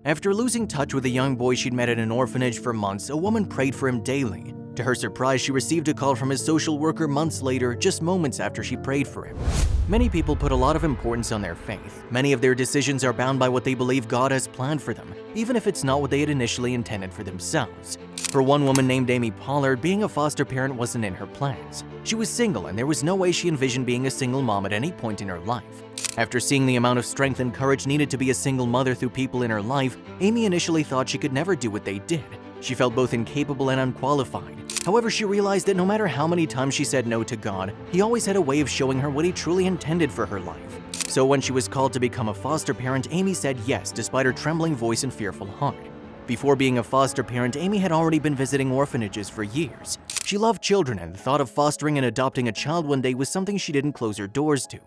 After losing touch with a young boy she'd met at an orphanage for months, a woman prayed for him daily. To her surprise, she received a call from his social worker months later, just moments after she prayed for him. Many people put a lot of importance on their faith. Many of their decisions are bound by what they believe God has planned for them, even if it's not what they had initially intended for themselves. For one woman named Amy Pollard, being a foster parent wasn't in her plans. She was single, and there was no way she envisioned being a single mom at any point in her life. After seeing the amount of strength and courage needed to be a single mother through people in her life, Amy initially thought she could never do what they did. She felt both incapable and unqualified. However, she realized that no matter how many times she said no to God, He always had a way of showing her what He truly intended for her life. So when she was called to become a foster parent, Amy said yes despite her trembling voice and fearful heart. Before being a foster parent, Amy had already been visiting orphanages for years. She loved children, and the thought of fostering and adopting a child one day was something she didn't close her doors to.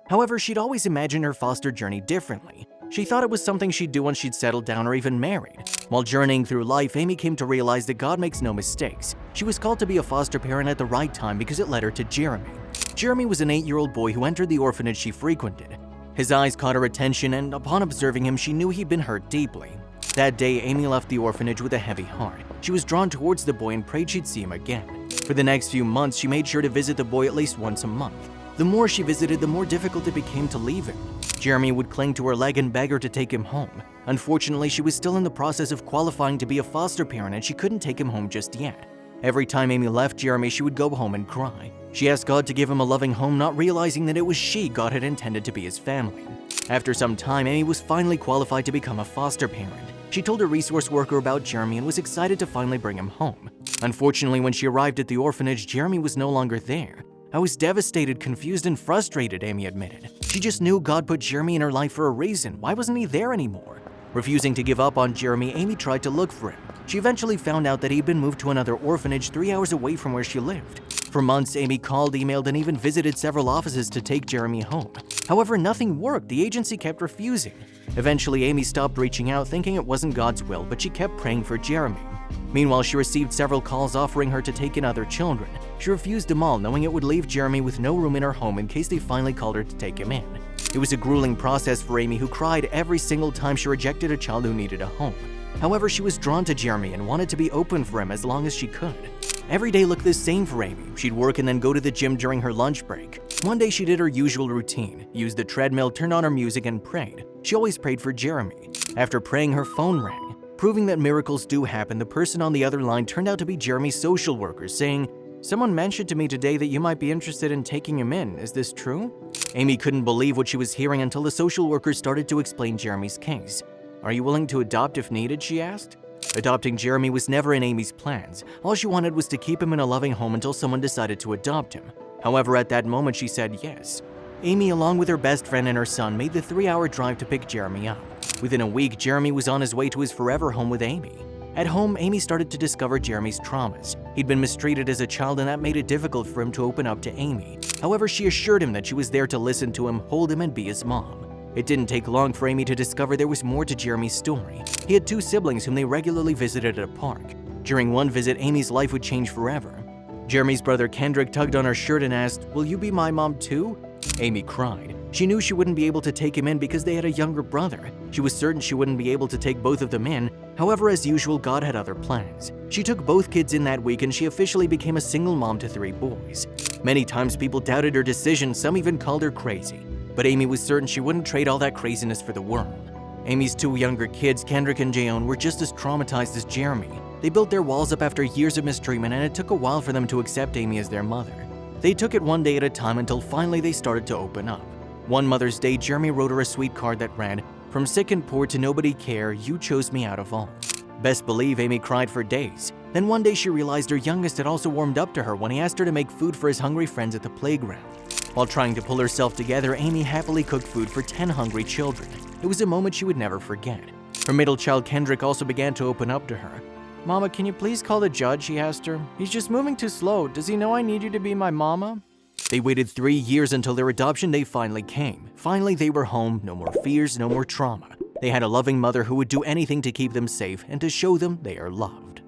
However, she'd always imagined her foster journey differently. She thought it was something she'd do once she'd settled down or even married. While journeying through life, Amy came to realize that God makes no mistakes. She was called to be a foster parent at the right time because it led her to Jeremy. Jeremy was an 8-year-old boy who entered the orphanage she frequented. His eyes caught her attention, and upon observing him, she knew he'd been hurt deeply. That day, Amy left the orphanage with a heavy heart. She was drawn towards the boy and prayed she'd see him again. For the next few months, she made sure to visit the boy at least once a month. The more she visited, the more difficult it became to leave him. Jeremy would cling to her leg and beg her to take him home. Unfortunately, she was still in the process of qualifying to be a foster parent, and she couldn't take him home just yet. Every time Amy left Jeremy, she would go home and cry. She asked God to give him a loving home, not realizing that it was she God had intended to be his family. After some time, Amy was finally qualified to become a foster parent. She told her resource worker about Jeremy and was excited to finally bring him home. Unfortunately, when she arrived at the orphanage, Jeremy was no longer there. "I was devastated, confused, and frustrated," Amy admitted. She just knew God put Jeremy in her life for a reason. Why wasn't he there anymore? Refusing to give up on Jeremy, Amy tried to look for him. She eventually found out that he'd been moved to another orphanage 3 hours away from where she lived. For months, Amy called, emailed, and even visited several offices to take Jeremy home. However, nothing worked. The agency kept refusing. Eventually, Amy stopped reaching out, thinking it wasn't God's will, but she kept praying for Jeremy. Meanwhile, she received several calls offering her to take in other children. She refused them all, knowing it would leave Jeremy with no room in her home in case they finally called her to take him in. It was a grueling process for Amy, who cried every single time she rejected a child who needed a home. However, she was drawn to Jeremy and wanted to be open for him as long as she could. Every day looked the same for Amy. She'd work and then go to the gym during her lunch break. One day she did her usual routine, used the treadmill, turned on her music, and prayed. She always prayed for Jeremy. After praying, her phone rang. Proving that miracles do happen, the person on the other line turned out to be Jeremy's social worker, saying, "Someone mentioned to me today that you might be interested in taking him in. Is this true?" Amy couldn't believe what she was hearing until the social worker started to explain Jeremy's case. "Are you willing to adopt if needed?" she asked. Adopting Jeremy was never in Amy's plans. All she wanted was to keep him in a loving home until someone decided to adopt him. However, at that moment, she said yes. Amy, along with her best friend and her son, made the 3-hour drive to pick Jeremy up. Within a week, Jeremy was on his way to his forever home with Amy. At home, Amy started to discover Jeremy's traumas. He'd been mistreated as a child, and that made it difficult for him to open up to Amy. However, she assured him that she was there to listen to him, hold him, and be his mom. It didn't take long for Amy to discover there was more to Jeremy's story. He had 2 siblings whom they regularly visited at a park. During one visit, Amy's life would change forever. Jeremy's brother Kendrick tugged on her shirt and asked, "Will you be my mom too?" Amy cried. She knew she wouldn't be able to take him in because they had a younger brother. She was certain she wouldn't be able to take both of them in. However, as usual, God had other plans. She took both kids in that week, and she officially became a single mom to 3 boys. Many times people doubted her decision, some even called her crazy. But Amy was certain she wouldn't trade all that craziness for the world. Amy's 2 younger kids, Kendrick and Jayon, were just as traumatized as Jeremy. They built their walls up after years of mistreatment, and it took a while for them to accept Amy as their mother. They took it one day at a time until finally they started to open up. One Mother's Day, Jeremy wrote her a sweet card that read, "From sick and poor to nobody care, you chose me out of all." Best believe Amy cried for days. Then one day she realized her youngest had also warmed up to her when he asked her to make food for his hungry friends at the playground. While trying to pull herself together, Amy happily cooked food for 10 hungry children. It was a moment she would never forget. Her middle child, Kendrick, also began to open up to her. "Mama, can you please call the judge?" he asked her. "He's just moving too slow. Does he know I need you to be my mama?" They waited 3 years until their adoption day finally came. Finally, they were home. No more fears, no more trauma. They had a loving mother who would do anything to keep them safe and to show them they are loved.